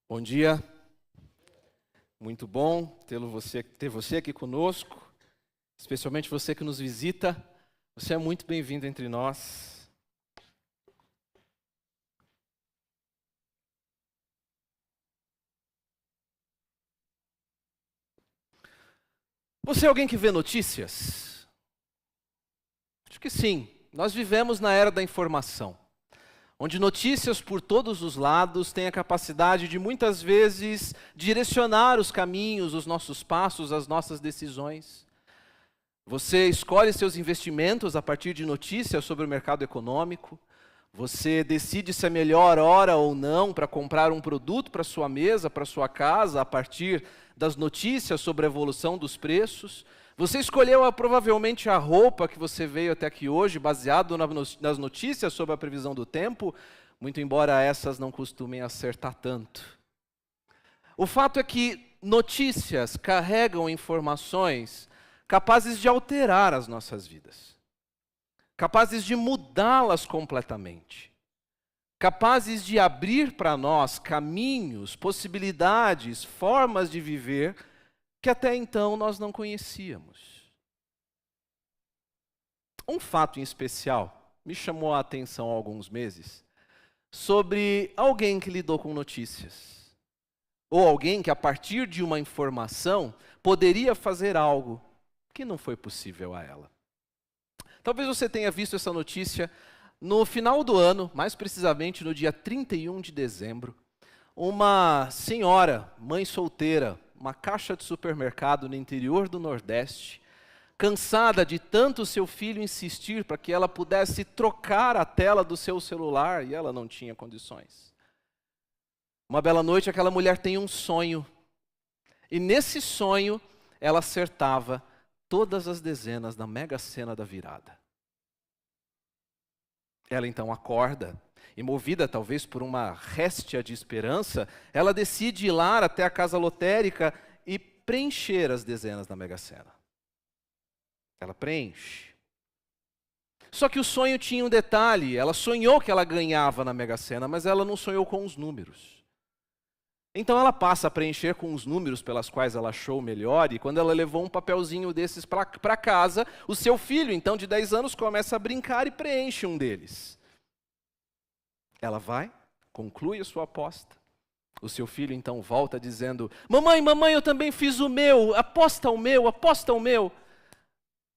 Bom dia, muito bom ter você aqui conosco, especialmente você que nos visita. Você é muito bem-vindo entre nós. Você é alguém que vê notícias? Acho que sim. Nós vivemos na era da informação, onde notícias por todos os lados têm a capacidade de muitas vezes direcionar os caminhos, os nossos passos, as nossas decisões. Você escolhe seus investimentos a partir de notícias sobre o mercado econômico. Você decide se é melhor hora ou não para comprar um produto para sua mesa, para sua casa, a partir das notícias sobre a evolução dos preços. Você escolheu provavelmente a roupa que você veio até aqui hoje, baseado nas notícias sobre a previsão do tempo, muito embora essas não costumem acertar tanto. O fato é que notícias carregam informações capazes de alterar as nossas vidas, capazes de mudá-las completamente, capazes de abrir para nós caminhos, possibilidades, formas de viver que até então nós não conhecíamos. Um fato em especial me chamou a atenção há alguns meses sobre alguém que lidou com notícias, ou alguém que a partir de uma informação poderia fazer algo que não foi possível a ela. Talvez você tenha visto essa notícia no final do ano, mais precisamente no dia 31 de dezembro, uma senhora, mãe solteira, uma caixa de supermercado no interior do Nordeste, cansada de tanto seu filho insistir para que ela pudesse trocar a tela do seu celular e ela não tinha condições. Uma bela noite, aquela mulher tem um sonho, e nesse sonho ela acertava todas as dezenas da Mega Sena da virada. Ela então acorda, e movida talvez por uma réstia de esperança, ela decide ir lá até a casa lotérica e preencher as dezenas da Mega Sena. Ela preenche. Só que o sonho tinha um detalhe, ela sonhou que ela ganhava na Mega Sena, mas ela não sonhou com os números. Então ela passa a preencher com os números pelas quais ela achou melhor, e quando ela levou um papelzinho desses para casa, o seu filho, então de 10 anos, começa a brincar e preenche um deles. Ela vai, conclui a sua aposta. O seu filho então volta dizendo: mamãe, eu também fiz o meu, aposta o meu, aposta o meu.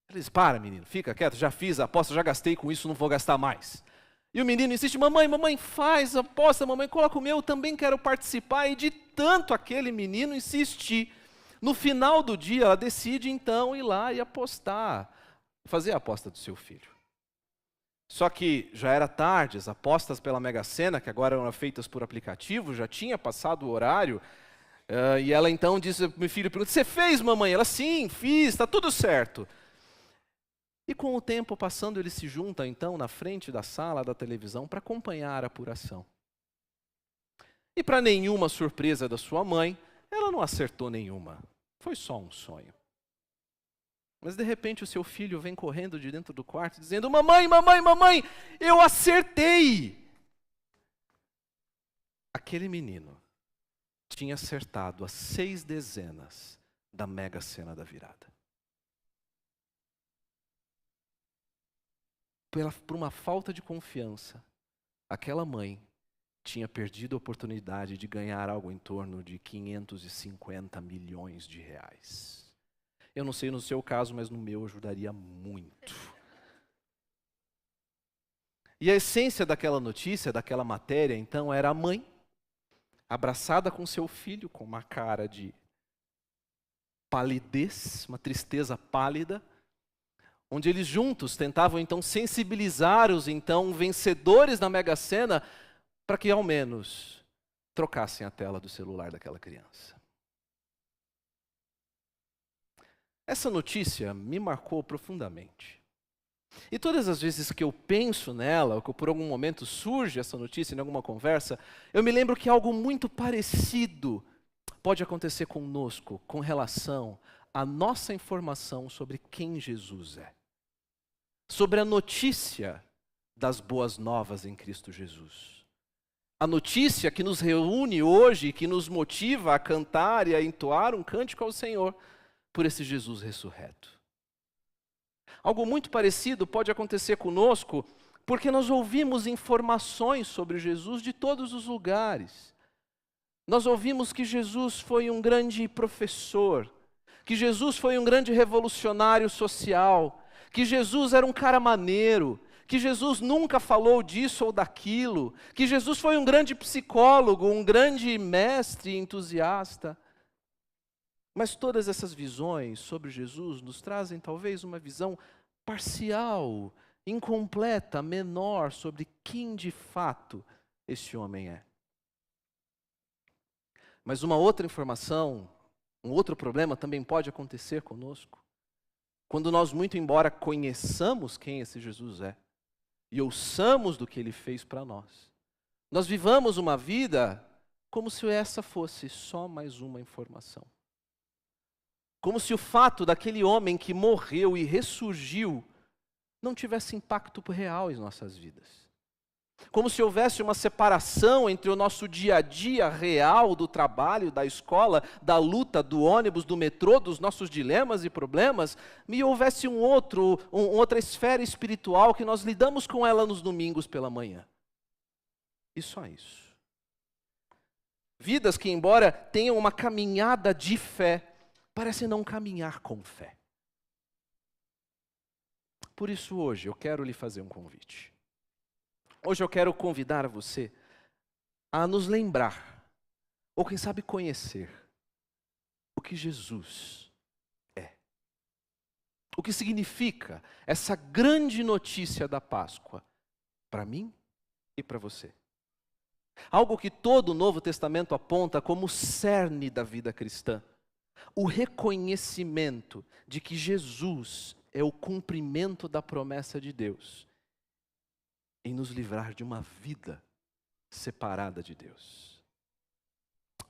Ele diz: para, menino, fica quieto, já fiz a aposta, já gastei com isso, não vou gastar mais. E o menino insiste: mamãe, faz a aposta, mamãe, coloca o meu, eu também quero participar. E de tanto aquele menino insistir, no final do dia ela decide então ir lá e apostar, fazer a aposta do seu filho. Só que já era tarde, as apostas pela Mega Sena, que agora eram feitas por aplicativo, já tinha passado o horário, e ela então disse, meu filho pergunta: você fez, mamãe? Ela: sim, fiz, está tudo certo. E com o tempo passando, ele se junta então na frente da sala da televisão para acompanhar a apuração. E para nenhuma surpresa da sua mãe, ela não acertou nenhuma, foi só um sonho. Mas de repente o seu filho vem correndo de dentro do quarto dizendo: mamãe, eu acertei! Aquele menino tinha acertado as 6 dezenas da Mega Sena da virada. Por uma falta de confiança, aquela mãe tinha perdido a oportunidade de ganhar algo em torno de 550 milhões de reais. Eu não sei no seu caso, mas no meu ajudaria muito. E a essência daquela notícia, daquela matéria, então, era a mãe, abraçada com seu filho, com uma cara de palidez, uma tristeza pálida, onde eles juntos tentavam então sensibilizar os então vencedores da Mega Sena para que ao menos trocassem a tela do celular daquela criança. Essa notícia me marcou profundamente. E todas as vezes que eu penso nela, ou que por algum momento surge essa notícia em alguma conversa, eu me lembro que algo muito parecido pode acontecer conosco com relação à nossa informação sobre quem Jesus é. Sobre a notícia das boas novas em Cristo Jesus. A notícia que nos reúne hoje, que nos motiva a cantar e a entoar um cântico ao Senhor por esse Jesus ressurreto. Algo muito parecido pode acontecer conosco porque nós ouvimos informações sobre Jesus de todos os lugares. Nós ouvimos que Jesus foi um grande professor, que Jesus foi um grande revolucionário social, que Jesus era um cara maneiro, que Jesus nunca falou disso ou daquilo, que Jesus foi um grande psicólogo, um grande mestre entusiasta. Mas todas essas visões sobre Jesus nos trazem talvez uma visão parcial, incompleta, menor sobre quem de fato esse homem é. Mas uma outra informação, um outro problema também pode acontecer conosco. Quando nós, muito embora conheçamos quem esse Jesus é, e ouçamos do que ele fez para nós, nós vivamos uma vida como se essa fosse só mais uma informação. Como se o fato daquele homem que morreu e ressurgiu não tivesse impacto real em nossas vidas. Como se houvesse uma separação entre o nosso dia a dia real do trabalho, da escola, da luta, do ônibus, do metrô, dos nossos dilemas e problemas, e houvesse outra esfera espiritual que nós lidamos com ela nos domingos pela manhã. E só isso. Vidas que, embora tenham uma caminhada de fé, parecem não caminhar com fé. Por isso hoje eu quero lhe fazer um convite. Hoje eu quero convidar você a nos lembrar, ou quem sabe conhecer, o que Jesus é. O que significa essa grande notícia da Páscoa para mim e para você. Algo que todo o Novo Testamento aponta como o cerne da vida cristã. O reconhecimento de que Jesus é o cumprimento da promessa de Deus em nos livrar de uma vida separada de Deus.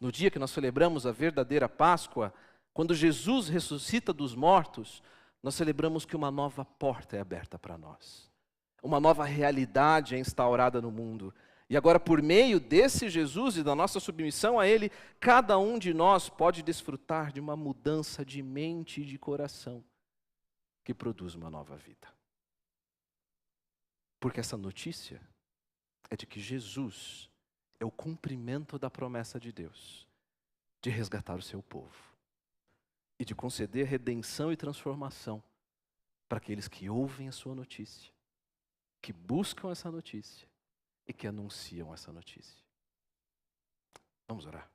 No dia que nós celebramos a verdadeira Páscoa, quando Jesus ressuscita dos mortos, nós celebramos que uma nova porta é aberta para nós. Uma nova realidade é instaurada no mundo. E agora, por meio desse Jesus e da nossa submissão a Ele, cada um de nós pode desfrutar de uma mudança de mente e de coração que produz uma nova vida. Porque essa notícia é de que Jesus é o cumprimento da promessa de Deus, de resgatar o seu povo e de conceder redenção e transformação para aqueles que ouvem a sua notícia, que buscam essa notícia e que anunciam essa notícia. Vamos orar.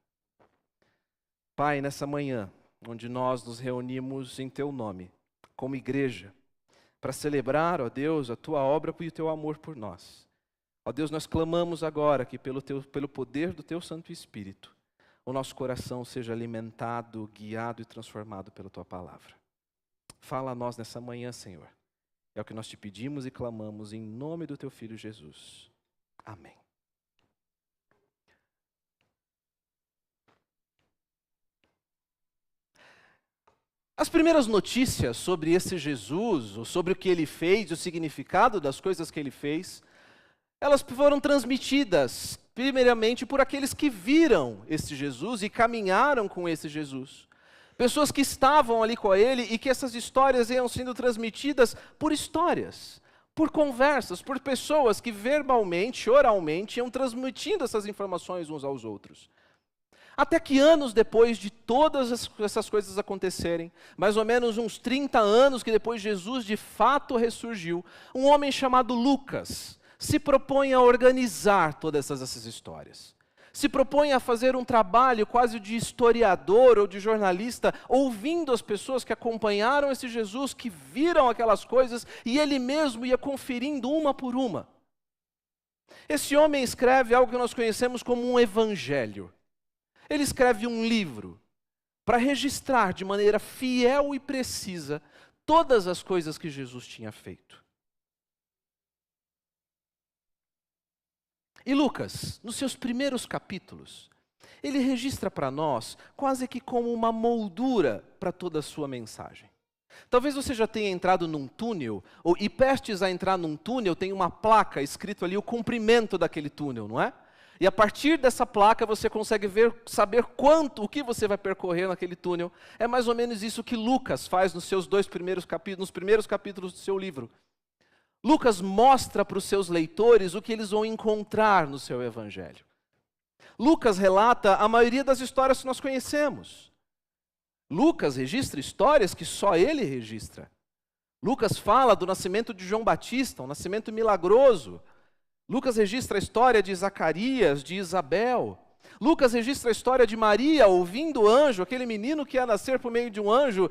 Pai, nessa manhã, onde nós nos reunimos em Teu nome, como igreja, para celebrar, ó Deus, a Tua obra e o Teu amor por nós. Ó Deus, nós clamamos agora que pelo poder do Teu Santo Espírito, o nosso coração seja alimentado, guiado e transformado pela Tua palavra. Fala a nós nessa manhã, Senhor. É o que nós te pedimos e clamamos em nome do Teu Filho Jesus. Amém. As primeiras notícias sobre esse Jesus, ou sobre o que ele fez, o significado das coisas que ele fez, elas foram transmitidas primeiramente por aqueles que viram esse Jesus e caminharam com esse Jesus. Pessoas que estavam ali com ele e que essas histórias iam sendo transmitidas por histórias, por conversas, por pessoas que verbalmente, oralmente, iam transmitindo essas informações uns aos outros. Até que anos depois de todas essas coisas acontecerem, mais ou menos uns 30 anos que depois Jesus de fato ressurgiu, um homem chamado Lucas se propõe a organizar todas essas histórias. Se propõe a fazer um trabalho quase de historiador ou de jornalista, ouvindo as pessoas que acompanharam esse Jesus, que viram aquelas coisas, e ele mesmo ia conferindo uma por uma. Esse homem escreve algo que nós conhecemos como um evangelho. Ele escreve um livro para registrar de maneira fiel e precisa todas as coisas que Jesus tinha feito. E Lucas, nos seus primeiros capítulos, Ele registra para nós quase que como uma moldura para toda a sua mensagem. Talvez você já tenha entrado num túnel, e prestes a entrar num túnel, tem uma placa escrito ali o comprimento daquele túnel, não é? E a partir dessa placa você consegue saber o que você vai percorrer naquele túnel. É mais ou menos isso que Lucas faz nos seus nos primeiros capítulos do seu livro. Lucas mostra para os seus leitores o que eles vão encontrar no seu evangelho. Lucas relata a maioria das histórias que nós conhecemos. Lucas registra histórias que só ele registra. Lucas fala do nascimento de João Batista, um nascimento milagroso. Lucas registra a história de Zacarias, de Isabel. Lucas registra a história de Maria ouvindo o anjo, aquele menino que ia nascer por meio de um anjo.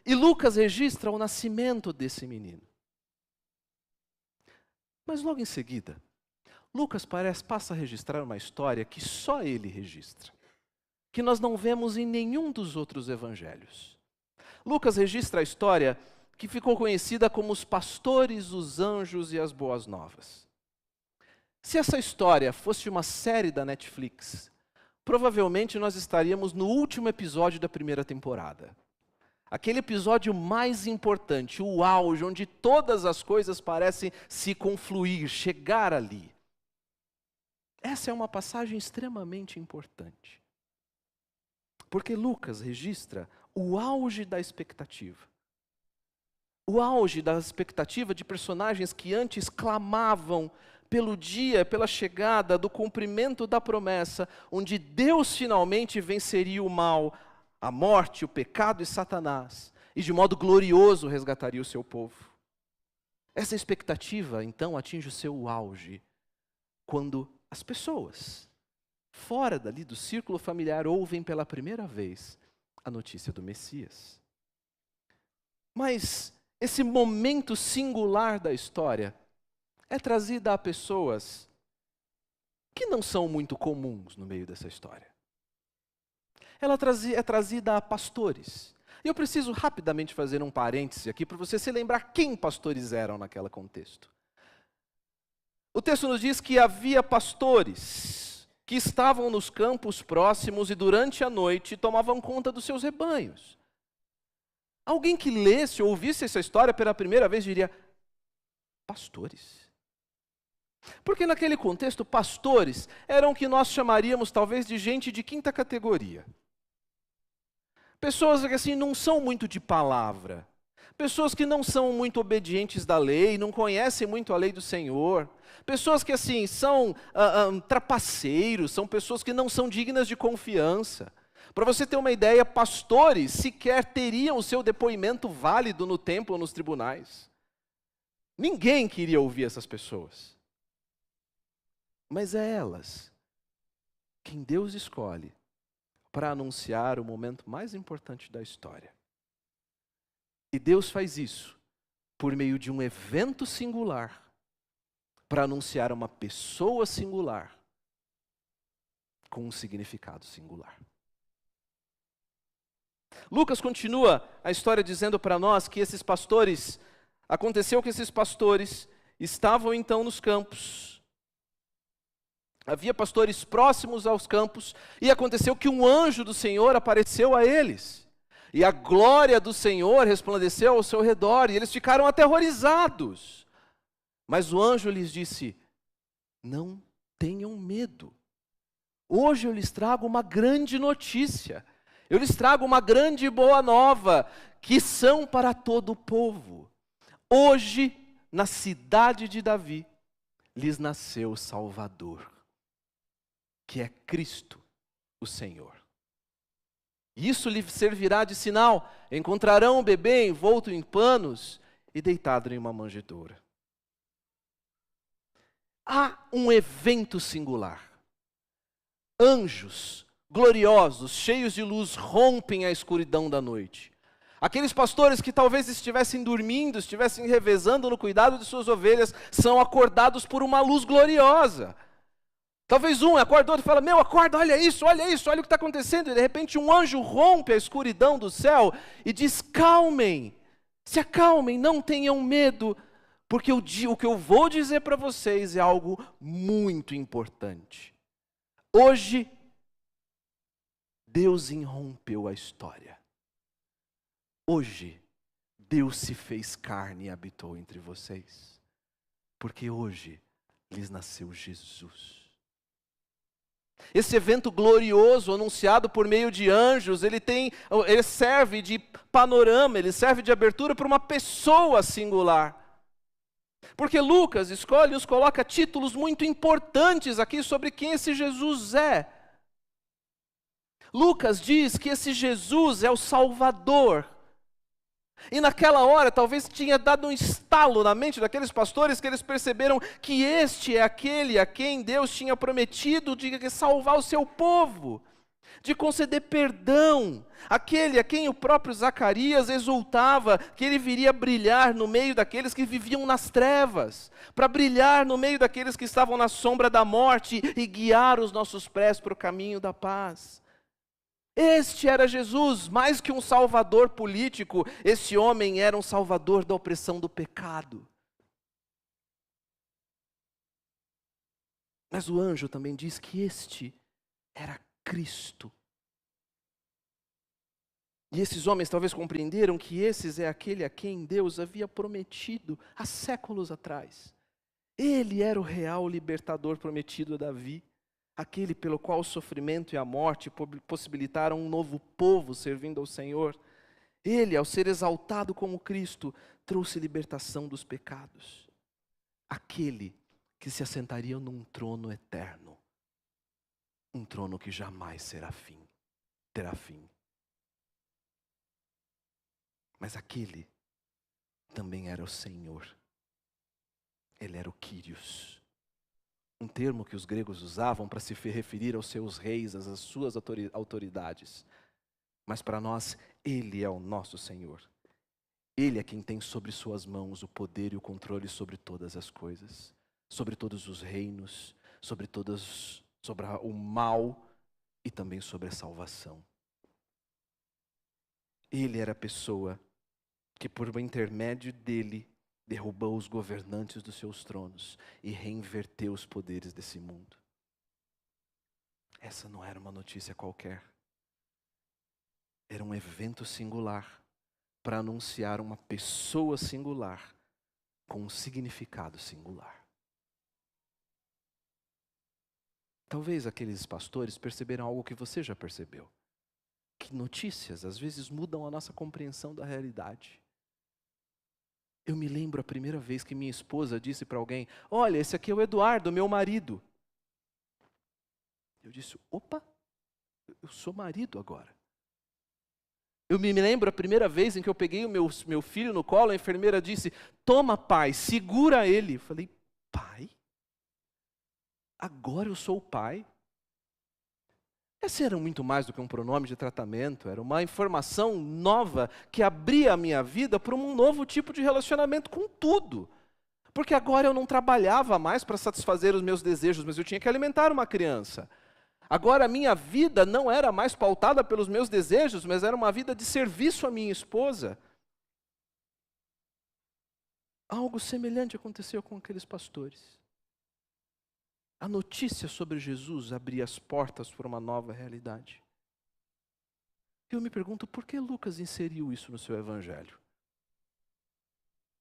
E Lucas registra o nascimento desse menino. Mas logo em seguida, Lucas passa a registrar uma história que só ele registra, que nós não vemos em nenhum dos outros evangelhos. Lucas registra a história que ficou conhecida como os pastores, os anjos e as boas novas. Se essa história fosse uma série da Netflix, provavelmente nós estaríamos no último episódio da primeira temporada. Aquele episódio mais importante, o auge, onde todas as coisas parecem se confluir, chegar ali. Essa é uma passagem extremamente importante. Porque Lucas registra o auge da expectativa. O auge da expectativa de personagens que antes clamavam pelo dia, pela chegada do cumprimento da promessa, onde Deus finalmente venceria o mal, a morte, o pecado e Satanás, e de modo glorioso resgataria o seu povo. Essa expectativa, então, atinge o seu auge quando as pessoas, fora dali do círculo familiar, ouvem pela primeira vez a notícia do Messias. Mas esse momento singular da história é trazido a pessoas que não são muito comuns no meio dessa história. Ela é trazida a pastores. E eu preciso rapidamente fazer um parêntese aqui para você se lembrar quem pastores eram naquele contexto. O texto nos diz que havia pastores que estavam nos campos próximos e durante a noite tomavam conta dos seus rebanhos. Alguém que lesse ou ouvisse essa história pela primeira vez diria, pastores? Porque naquele contexto, pastores eram o que nós chamaríamos talvez de gente de quinta categoria. Pessoas que assim não são muito de palavra. Pessoas que não são muito obedientes da lei, não conhecem muito a lei do Senhor. Pessoas que assim são trapaceiros, são pessoas que não são dignas de confiança. Para você ter uma ideia, pastores sequer teriam o seu depoimento válido no templo ou nos tribunais. Ninguém queria ouvir essas pessoas. Mas é elas quem Deus escolhe para anunciar o momento mais importante da história. E Deus faz isso por meio de um evento singular, para anunciar uma pessoa singular, com um significado singular. Lucas continua a história dizendo para nós que aconteceu que esses pastores estavam então nos campos. Havia pastores próximos aos campos, e aconteceu que um anjo do Senhor apareceu a eles. E a glória do Senhor resplandeceu ao seu redor, e eles ficaram aterrorizados. Mas o anjo lhes disse, não tenham medo. Hoje eu lhes trago uma grande notícia. Eu lhes trago uma grande boa nova, que são para todo o povo. Hoje, na cidade de Davi, lhes nasceu o Salvador, que é Cristo, o Senhor. Isso lhe servirá de sinal. Encontrarão o bebê envolto em panos e deitado em uma manjedoura. Há um evento singular. Anjos gloriosos, cheios de luz, rompem a escuridão da noite. Aqueles pastores que talvez estivessem dormindo, estivessem revezando no cuidado de suas ovelhas, são acordados por uma luz gloriosa. Talvez um acordou e fala, acorda, olha isso, olha o que está acontecendo. E de repente um anjo rompe a escuridão do céu e diz, calmem, se acalmem, não tenham medo, porque o que eu vou dizer para vocês é algo muito importante. Hoje, Deus irrompeu a história. Hoje, Deus se fez carne e habitou entre vocês. Porque hoje lhes nasceu Jesus. Esse evento glorioso anunciado por meio de anjos, ele serve de panorama, ele serve de abertura para uma pessoa singular. Porque Lucas escolhe e nos coloca títulos muito importantes aqui sobre quem esse Jesus é. Lucas diz que esse Jesus é o Salvador. E naquela hora, talvez tinha dado um estalo na mente daqueles pastores que eles perceberam que este é aquele a quem Deus tinha prometido de salvar o seu povo, de conceder perdão, aquele a quem o próprio Zacarias exultava que ele viria brilhar no meio daqueles que viviam nas trevas, para brilhar no meio daqueles que estavam na sombra da morte e guiar os nossos pés para o caminho da paz. Este era Jesus, mais que um salvador político, este homem era um salvador da opressão do pecado. Mas o anjo também diz que este era Cristo. E esses homens talvez compreenderam que esses é aquele a quem Deus havia prometido há séculos atrás. Ele era o real libertador prometido a Davi. Aquele pelo qual o sofrimento e a morte possibilitaram um novo povo servindo ao Senhor. Ele, ao ser exaltado como Cristo, trouxe libertação dos pecados. Aquele que se assentaria num trono eterno. Um trono que jamais terá fim. Mas aquele também era o Senhor. Ele era o Kyrios. Um termo que os gregos usavam para se referir aos seus reis, às suas autoridades. Mas para nós, Ele é o nosso Senhor. Ele é quem tem sobre suas mãos o poder e o controle sobre todas as coisas, sobre todos os reinos, sobre o mal e também sobre a salvação. Ele era a pessoa que, por intermédio dele, derrubou os governantes dos seus tronos e reinverteu os poderes desse mundo. Essa não era uma notícia qualquer. Era um evento singular para anunciar uma pessoa singular com um significado singular. Talvez aqueles pastores perceberam algo que você já percebeu. Que notícias às vezes mudam a nossa compreensão da realidade. Eu me lembro a primeira vez que minha esposa disse para alguém: olha, esse aqui é o Eduardo, meu marido. Eu disse: opa, eu sou marido agora. Eu me lembro a primeira vez em que eu peguei o meu filho no colo, a enfermeira disse: toma, pai, segura ele. Eu falei: pai? Agora eu sou o pai? Esse era muito mais do que um pronome de tratamento, era uma informação nova que abria a minha vida para um novo tipo de relacionamento com tudo. Porque agora eu não trabalhava mais para satisfazer os meus desejos, mas eu tinha que alimentar uma criança. Agora a minha vida não era mais pautada pelos meus desejos, mas era uma vida de serviço à minha esposa. Algo semelhante aconteceu com aqueles pastores. A notícia sobre Jesus abria as portas para uma nova realidade. Eu me pergunto, por que Lucas inseriu isso no seu evangelho?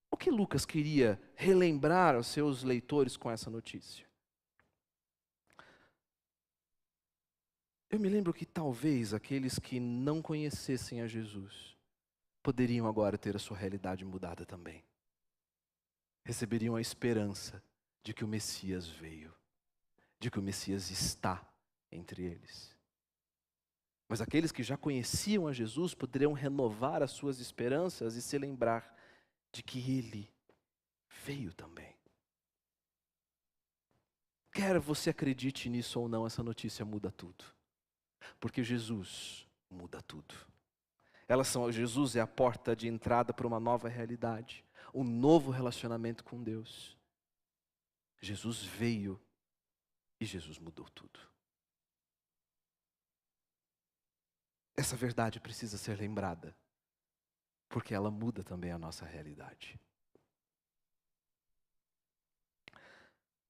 O que Lucas queria relembrar aos seus leitores com essa notícia? Eu me lembro que talvez aqueles que não conhecessem a Jesus poderiam agora ter a sua realidade mudada também. Receberiam a esperança de que o Messias veio, de que o Messias está entre eles. Mas aqueles que já conheciam a Jesus poderiam renovar as suas esperanças e se lembrar de que Ele veio também. Quer você acredite nisso ou não, essa notícia muda tudo. Porque Jesus muda tudo. Jesus é a porta de entrada para uma nova realidade, um novo relacionamento com Deus. Jesus veio e Jesus mudou tudo. Essa verdade precisa ser lembrada, porque ela muda também a nossa realidade.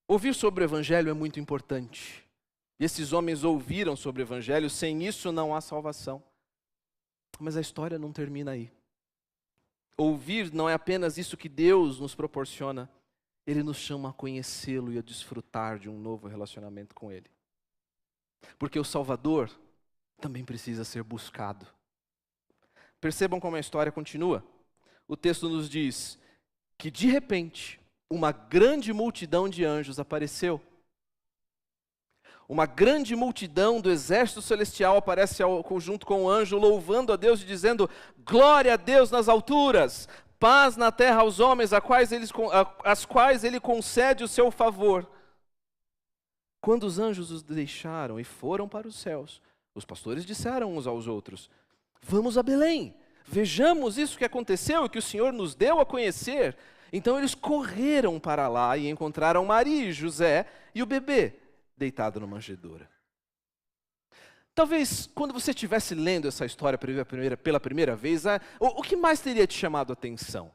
Ouvir sobre o Evangelho é muito importante. E esses homens ouviram sobre o Evangelho, sem isso não há salvação. Mas a história não termina aí. Ouvir não é apenas isso que Deus nos proporciona, Ele nos chama a conhecê-lo e a desfrutar de um novo relacionamento com Ele. Porque o Salvador também precisa ser buscado. Percebam como a história continua. O texto nos diz que de repente uma grande multidão de anjos apareceu. Uma grande multidão do exército celestial aparece junto com o anjo, louvando a Deus e dizendo: glória a Deus nas alturas, paz na terra aos homens, às quais Ele concede o seu favor. Quando os anjos os deixaram e foram para os céus, os pastores disseram uns aos outros: vamos a Belém, vejamos isso que aconteceu e que o Senhor nos deu a conhecer. Então eles correram para lá e encontraram Maria e José e o bebê deitado na manjedoura. Talvez, quando você estivesse lendo essa história pela primeira vez, o que mais teria te chamado a atenção?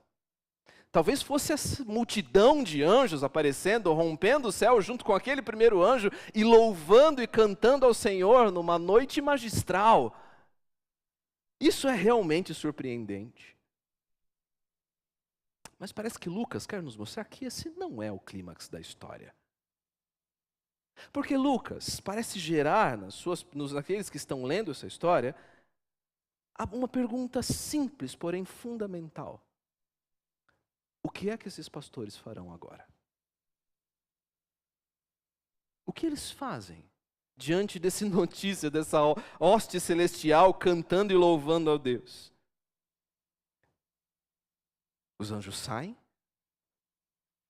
Talvez fosse essa multidão de anjos aparecendo, rompendo o céu junto com aquele primeiro anjo e louvando e cantando ao Senhor numa noite magistral. Isso é realmente surpreendente. Mas parece que Lucas quer nos mostrar que esse não é o clímax da história. Porque Lucas parece gerar naqueles que estão lendo essa história uma pergunta simples, porém fundamental. O que é que esses pastores farão agora? O que eles fazem diante dessa notícia, dessa hoste celestial cantando e louvando a Deus? Os anjos saem,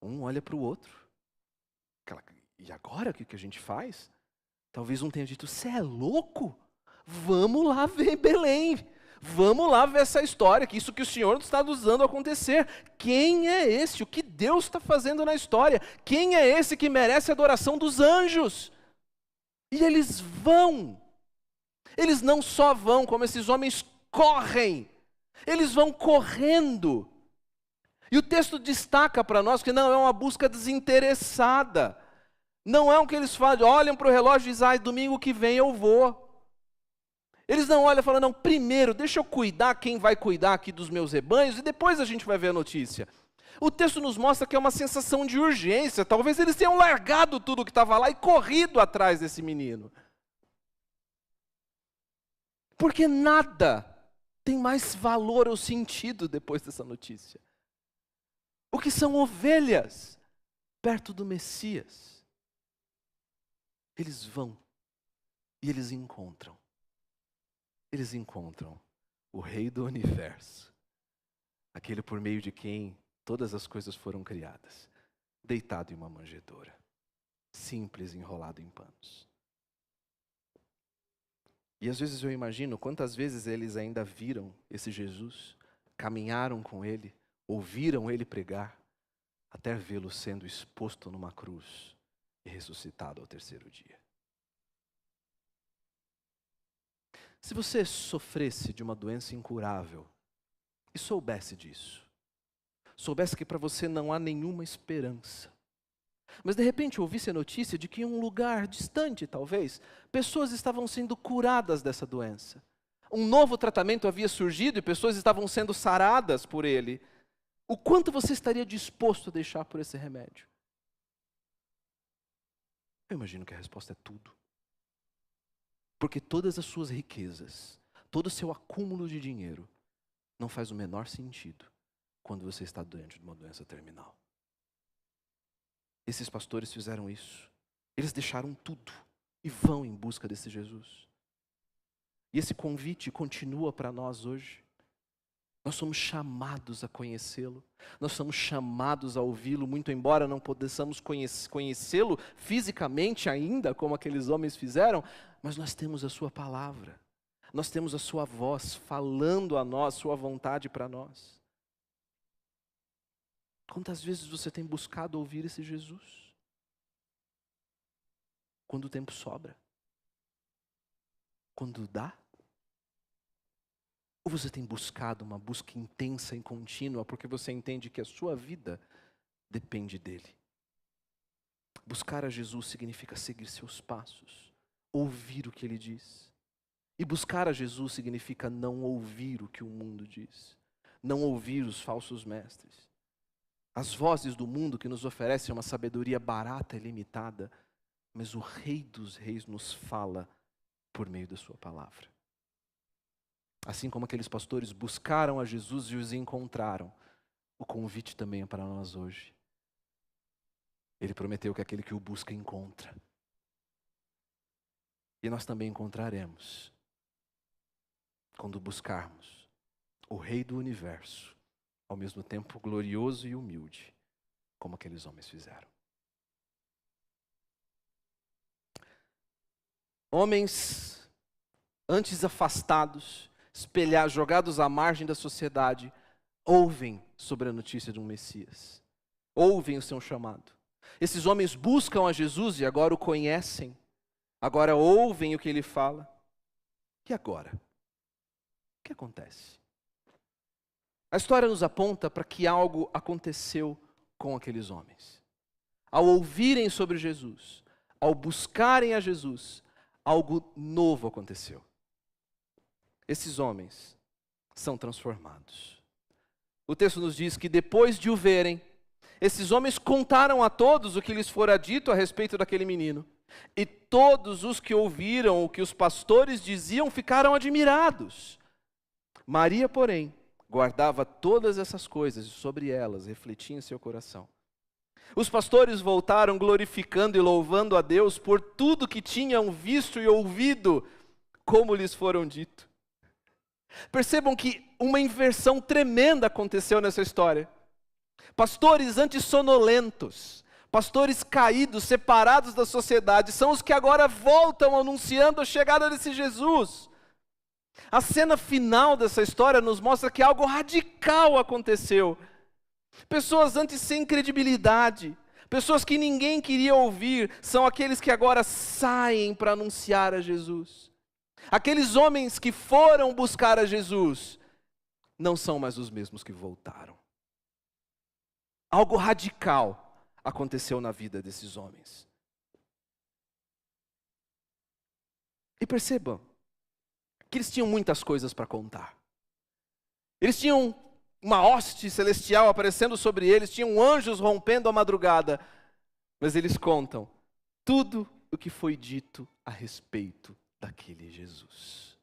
um olha para o outro. E agora o que a gente faz? Talvez um tenha dito: você é louco? Vamos lá ver Belém. Vamos lá ver essa história, que isso que o Senhor está nos dando a acontecer. Quem é esse? O que Deus está fazendo na história? Quem é esse que merece a adoração dos anjos? E eles vão. Eles não só vão, como esses homens correm. Eles vão correndo. E o texto destaca para nós que não é uma busca desinteressada. Não é o que eles fazem, olham para o relógio e dizem: domingo que vem eu vou. Eles não olham e falam: não, primeiro deixa eu cuidar quem vai cuidar aqui dos meus rebanhos e depois a gente vai ver a notícia. O texto nos mostra que é uma sensação de urgência. Talvez eles tenham largado tudo que estava lá e corrido atrás desse menino. Porque nada tem mais valor ou sentido depois dessa notícia. O que são ovelhas perto do Messias? Eles vão e eles encontram. Eles encontram o Rei do Universo, aquele por meio de quem todas as coisas foram criadas, deitado em uma manjedoura, simples, enrolado em panos. E às vezes eu imagino quantas vezes eles ainda viram esse Jesus, caminharam com ele, ouviram ele pregar, até vê-lo sendo exposto numa cruz e ressuscitado ao terceiro dia. Se você sofresse de uma doença incurável e soubesse disso, soubesse que para você não há nenhuma esperança, mas de repente ouvisse a notícia de que em um lugar distante, talvez, pessoas estavam sendo curadas dessa doença. Um novo tratamento havia surgido e pessoas estavam sendo saradas por ele. O quanto você estaria disposto a deixar por esse remédio? Eu imagino que a resposta é tudo. Porque todas as suas riquezas, todo o seu acúmulo de dinheiro, não faz o menor sentido quando você está diante de uma doença terminal. Esses pastores fizeram isso. Eles deixaram tudo e vão em busca desse Jesus. E esse convite continua para nós hoje. Nós somos chamados a conhecê-lo. Nós somos chamados a ouvi-lo, muito embora não possamos conhecê-lo fisicamente ainda, como aqueles homens fizeram, mas nós temos a sua palavra. Nós temos a sua voz falando a nós, sua vontade para nós. Quantas vezes você tem buscado ouvir esse Jesus? Quando o tempo sobra? Quando dá? Ou você tem buscado uma busca intensa e contínua porque você entende que a sua vida depende dele? Buscar a Jesus significa seguir seus passos, ouvir o que ele diz. E buscar a Jesus significa não ouvir o que o mundo diz, não ouvir os falsos mestres. As vozes do mundo que nos oferecem uma sabedoria barata e limitada, mas o Rei dos Reis nos fala por meio da sua palavra. Assim como aqueles pastores buscaram a Jesus e os encontraram, o convite também é para nós hoje. Ele prometeu que aquele que o busca encontra. E nós também encontraremos, quando buscarmos o Rei do Universo, ao mesmo tempo glorioso e humilde, como aqueles homens fizeram. Homens antes afastados, jogados à margem da sociedade, ouvem sobre a notícia de um Messias. Ouvem o seu chamado. Esses homens buscam a Jesus e agora o conhecem. Agora ouvem o que ele fala. E agora? O que acontece? A história nos aponta para que algo aconteceu com aqueles homens. Ao ouvirem sobre Jesus, ao buscarem a Jesus, algo novo aconteceu. Esses homens são transformados. O texto nos diz que depois de o verem, esses homens contaram a todos o que lhes fora dito a respeito daquele menino. E todos os que ouviram o que os pastores diziam ficaram admirados. Maria, porém, guardava todas essas coisas e sobre elas refletia em seu coração. Os pastores voltaram glorificando e louvando a Deus por tudo que tinham visto e ouvido, como lhes foram dito. Percebam que uma inversão tremenda aconteceu nessa história. Pastores antissonolentos, pastores caídos, separados da sociedade, são os que agora voltam anunciando a chegada desse Jesus. A cena final dessa história nos mostra que algo radical aconteceu. Pessoas antes sem credibilidade, pessoas que ninguém queria ouvir, são aqueles que agora saem para anunciar a Jesus. Aqueles homens que foram buscar a Jesus, não são mais os mesmos que voltaram. Algo radical aconteceu na vida desses homens. E percebam que eles tinham muitas coisas para contar. Eles tinham uma hoste celestial aparecendo sobre eles, tinham anjos rompendo a madrugada, mas eles contam tudo o que foi dito a respeito daquele Jesus.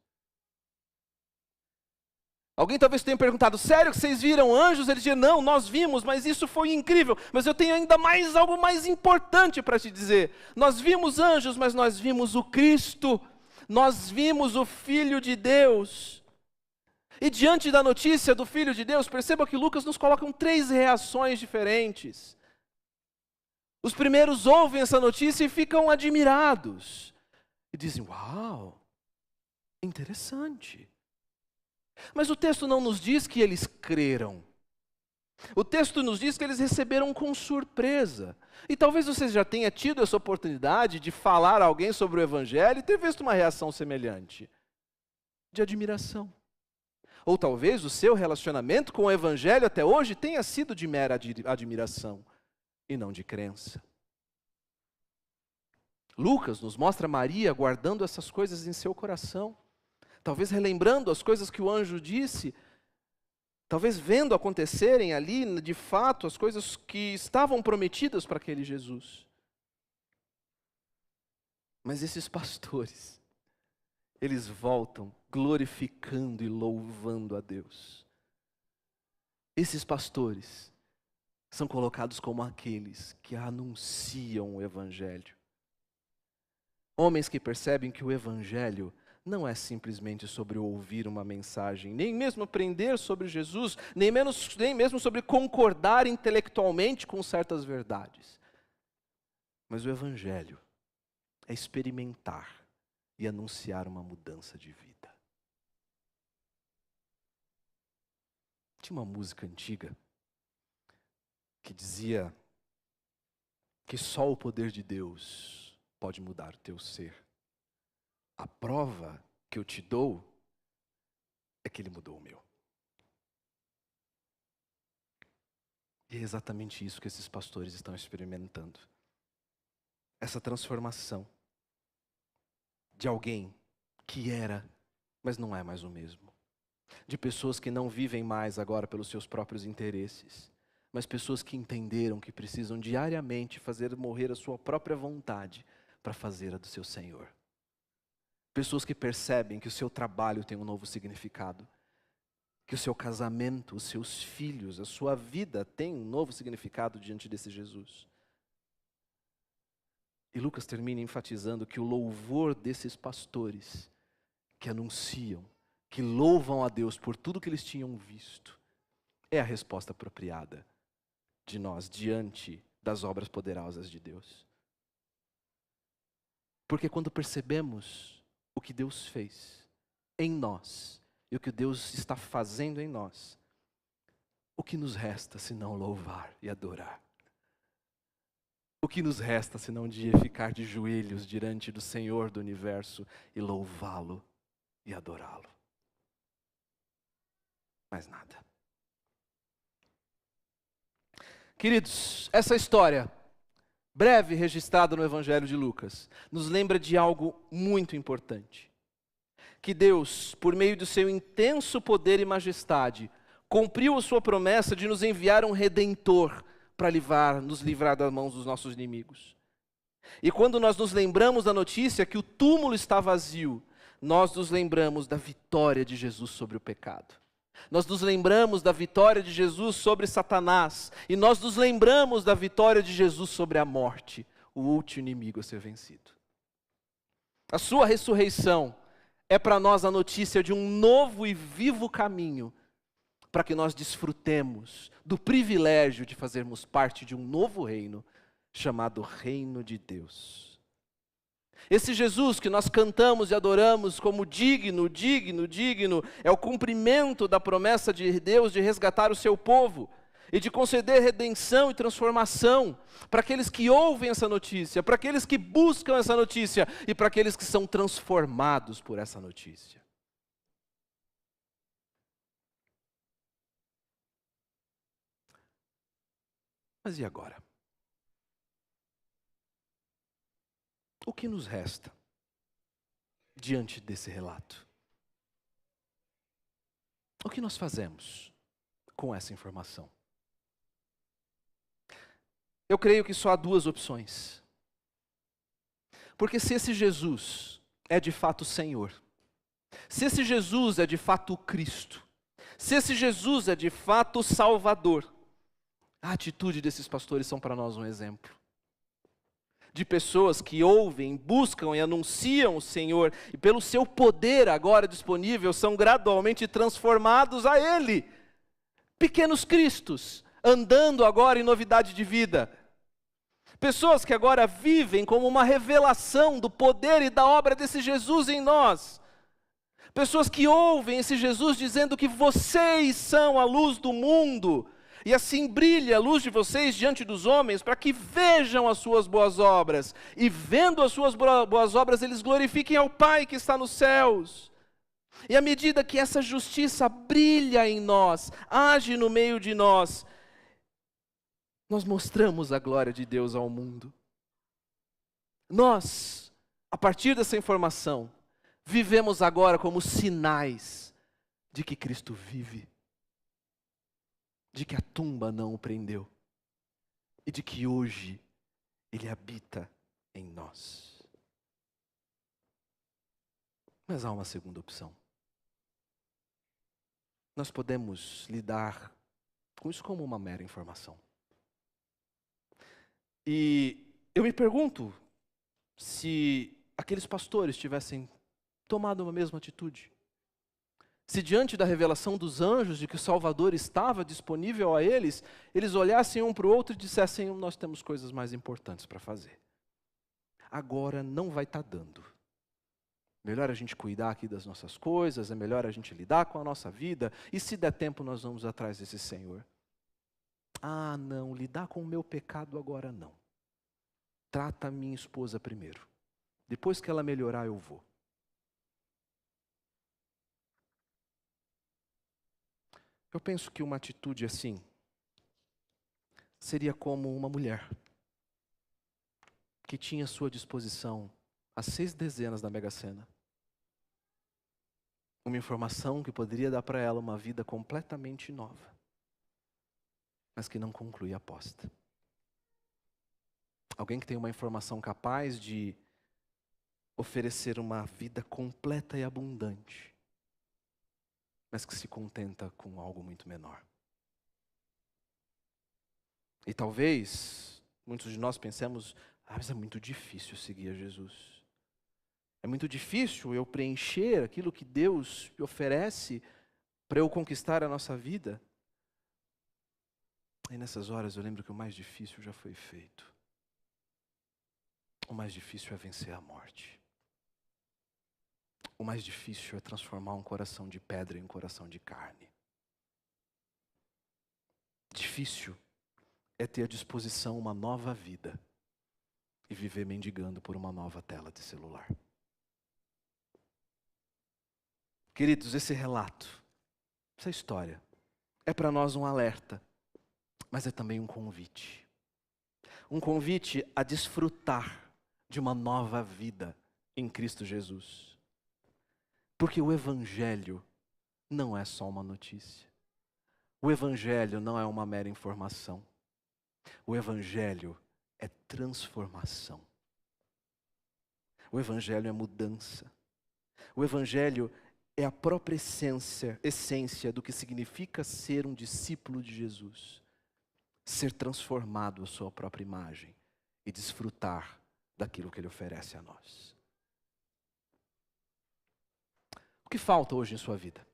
Alguém talvez tenha perguntado, sério que vocês viram anjos? Eles dizem, não, nós vimos, mas isso foi incrível. Mas eu tenho ainda algo mais importante para te dizer. Nós vimos anjos, mas nós vimos o Cristo. Nós vimos o Filho de Deus. E diante da notícia do Filho de Deus, perceba que Lucas nos coloca 3 reações diferentes. Os primeiros ouvem essa notícia e ficam admirados. E dizem, uau, interessante. Mas o texto não nos diz que eles creram. O texto nos diz que eles receberam com surpresa. E talvez você já tenha tido essa oportunidade de falar a alguém sobre o Evangelho e ter visto uma reação semelhante. De admiração. Ou talvez o seu relacionamento com o Evangelho até hoje tenha sido de mera admiração e não de crença. Lucas nos mostra Maria guardando essas coisas em seu coração. Talvez relembrando as coisas que o anjo disse, talvez vendo acontecerem ali, de fato, as coisas que estavam prometidas para aquele Jesus. Mas esses pastores, eles voltam glorificando e louvando a Deus. Esses pastores são colocados como aqueles que anunciam o Evangelho. Homens que percebem que o Evangelho não é simplesmente sobre ouvir uma mensagem, nem mesmo aprender sobre Jesus, nem mesmo sobre concordar intelectualmente com certas verdades. Mas o Evangelho é experimentar e anunciar uma mudança de vida. Tinha uma música antiga que dizia que só o poder de Deus pode mudar o teu ser. A prova que eu te dou é que ele mudou o meu. E é exatamente isso que esses pastores estão experimentando. Essa transformação. de alguém que era, mas não é mais o mesmo. De pessoas que não vivem mais agora pelos seus próprios interesses, mas pessoas que entenderam que precisam diariamente fazer morrer a sua própria vontade para fazer a do seu Senhor. Pessoas que percebem que o seu trabalho tem um novo significado, que o seu casamento, os seus filhos, a sua vida tem um novo significado diante desse Jesus. E Lucas termina enfatizando que o louvor desses pastores que anunciam, que louvam a Deus por tudo que eles tinham visto, é a resposta apropriada de nós diante das obras poderosas de Deus. Porque quando percebemos o que Deus fez em nós e o que Deus está fazendo em nós, o que nos resta senão louvar e adorar? O que nos resta senão de ficar de joelhos diante do Senhor do universo e louvá-lo e adorá-lo? Mais nada. Queridos, essa história breve registrada no Evangelho de Lucas nos lembra de algo muito importante. Que Deus, por meio do seu intenso poder e majestade, cumpriu a sua promessa de nos enviar um Redentor para nos livrar das mãos dos nossos inimigos. E quando nós nos lembramos da notícia que o túmulo está vazio, nós nos lembramos da vitória de Jesus sobre o pecado. Nós nos lembramos da vitória de Jesus sobre Satanás. E nós nos lembramos da vitória de Jesus sobre a morte, o último inimigo a ser vencido. A sua ressurreição é para nós a notícia de um novo e vivo caminho para que nós desfrutemos do privilégio de fazermos parte de um novo reino, chamado Reino de Deus. Esse Jesus que nós cantamos e adoramos como digno, digno, digno, é o cumprimento da promessa de Deus de resgatar o seu povo e de conceder redenção e transformação para aqueles que ouvem essa notícia, para aqueles que buscam essa notícia e para aqueles que são transformados por essa notícia. Mas e agora? O que nos resta diante desse relato? O que nós fazemos com essa informação? Eu creio que só há duas opções. Porque se esse Jesus é de fato o Senhor, se esse Jesus é de fato o Cristo, se esse Jesus é de fato o Salvador, a atitude desses pastores são para nós um exemplo. De pessoas que ouvem, buscam e anunciam o Senhor, e pelo seu poder agora disponível, são gradualmente transformados a Ele. Pequenos cristos, andando agora em novidade de vida. Pessoas que agora vivem como uma revelação do poder e da obra desse Jesus em nós. Pessoas que ouvem esse Jesus dizendo que vocês são a luz do mundo. E assim brilha a luz de vocês diante dos homens, para que vejam as suas boas obras. E vendo as suas boas obras, eles glorifiquem ao Pai que está nos céus. E à medida que essa justiça brilha em nós, age no meio de nós, nós mostramos a glória de Deus ao mundo. Nós, a partir dessa informação, vivemos agora como sinais de que Cristo vive. De que a tumba não o prendeu, e de que hoje Ele habita em nós. Mas há uma segunda opção. Nós podemos lidar com isso como uma mera informação. E eu me pergunto se aqueles pastores tivessem tomado a mesma atitude. Se diante da revelação dos anjos de que o Salvador estava disponível a eles, eles olhassem um para o outro e dissessem: nós temos coisas mais importantes para fazer. Agora não vai estar dando. Melhor a gente cuidar aqui das nossas coisas, é melhor a gente lidar com a nossa vida, e se der tempo nós vamos atrás desse Senhor. Ah, não, lidar com o meu pecado agora não. Trata a minha esposa primeiro. Depois que ela melhorar eu vou. Eu penso que uma atitude assim seria como uma mulher que tinha à sua disposição as 6 dezenas da Mega Sena. Uma informação que poderia dar para ela uma vida completamente nova, mas que não conclui a aposta. Alguém que tem uma informação capaz de oferecer uma vida completa e abundante, mas que se contenta com algo muito menor. E talvez muitos de nós pensemos, mas é muito difícil seguir a Jesus. É muito difícil eu preencher aquilo que Deus me oferece para eu conquistar a nossa vida. E nessas horas eu lembro que o mais difícil já foi feito. O mais difícil é vencer a morte. O mais difícil é transformar um coração de pedra em um coração de carne. Difícil é ter à disposição uma nova vida e viver mendigando por uma nova tela de celular. Queridos, esse relato, essa história, é para nós um alerta, mas é também um convite. Um convite a desfrutar de uma nova vida em Cristo Jesus. Porque o Evangelho não é só uma notícia. O Evangelho não é uma mera informação. O Evangelho é transformação. O Evangelho é mudança. O Evangelho é a própria essência do que significa ser um discípulo de Jesus. Ser transformado à sua própria imagem e desfrutar daquilo que Ele oferece a nós. O que falta hoje em sua vida?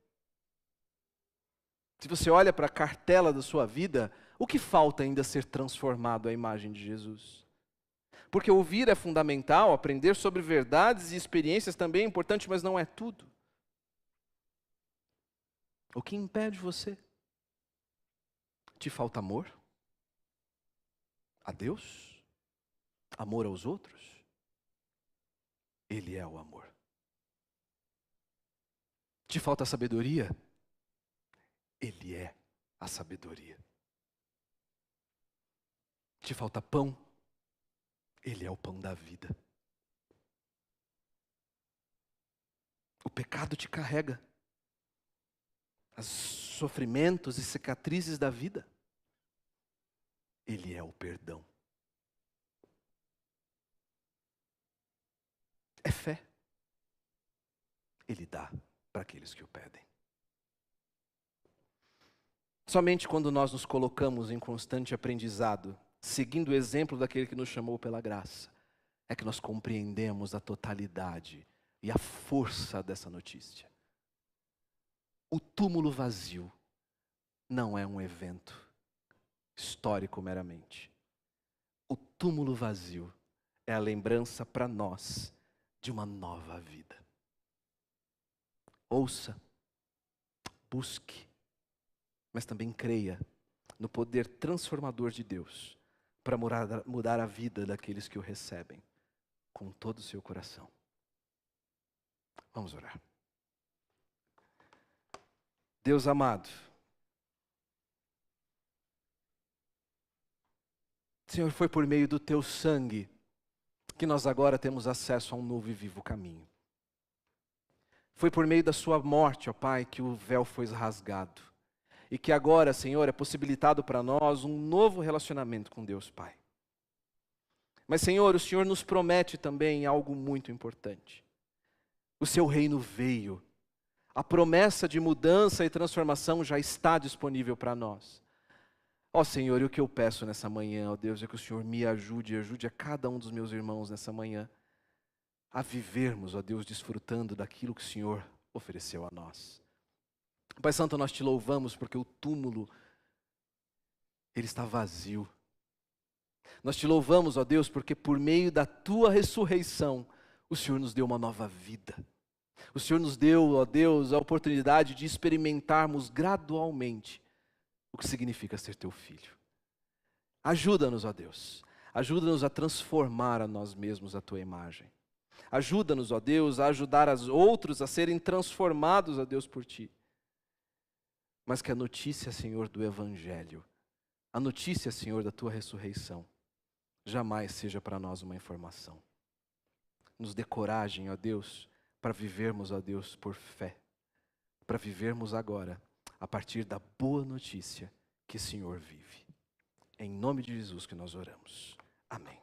Se você olha para a cartela da sua vida, o que falta ainda ser transformado à imagem de Jesus? Porque ouvir é fundamental, aprender sobre verdades e experiências também é importante, mas não é tudo. O que impede você? Te falta amor? A Deus? Amor aos outros? Ele é o amor. Te falta sabedoria? Ele é a sabedoria. Te falta pão? Ele é o pão da vida. O pecado te carrega. Os sofrimentos e cicatrizes da vida. Ele é o perdão. É fé. Ele dá para aqueles que o pedem. Somente quando nós nos colocamos em constante aprendizado, seguindo o exemplo daquele que nos chamou pela graça, é que nós compreendemos a totalidade e a força dessa notícia. O túmulo vazio não é um evento histórico meramente. O túmulo vazio é a lembrança para nós de uma nova vida. Ouça, busque, mas também creia no poder transformador de Deus para mudar a vida daqueles que o recebem com todo o seu coração. Vamos orar. Deus amado, Senhor, foi por meio do Teu sangue que nós agora temos acesso a um novo e vivo caminho. Foi por meio da Sua morte, ó Pai, que o véu foi rasgado. E que agora, Senhor, é possibilitado para nós um novo relacionamento com Deus Pai. Mas, Senhor, o Senhor nos promete também algo muito importante. O Seu reino veio. A promessa de mudança e transformação já está disponível para nós. Ó Senhor, e o que eu peço nessa manhã, ó Deus, é que o Senhor me ajude e ajude a cada um dos meus irmãos nessa manhã a vivermos, ó Deus, desfrutando daquilo que o Senhor ofereceu a nós. Pai Santo, nós te louvamos porque o túmulo, ele está vazio. Nós te louvamos, ó Deus, porque por meio da Tua ressurreição, o Senhor nos deu uma nova vida. O Senhor nos deu, ó Deus, a oportunidade de experimentarmos gradualmente o que significa ser Teu filho. Ajuda-nos, ó Deus. Ajuda-nos a transformar a nós mesmos a Tua imagem. Ajuda-nos, ó Deus, a ajudar os outros a serem transformados, ó Deus, por Ti. Mas que a notícia, Senhor, do Evangelho, a notícia, Senhor, da Tua ressurreição, jamais seja para nós uma informação. nos dê coragem, ó Deus, para vivermos, ó Deus, por fé. Para vivermos agora, a partir da boa notícia que o Senhor vive. É em nome de Jesus que nós oramos. Amém.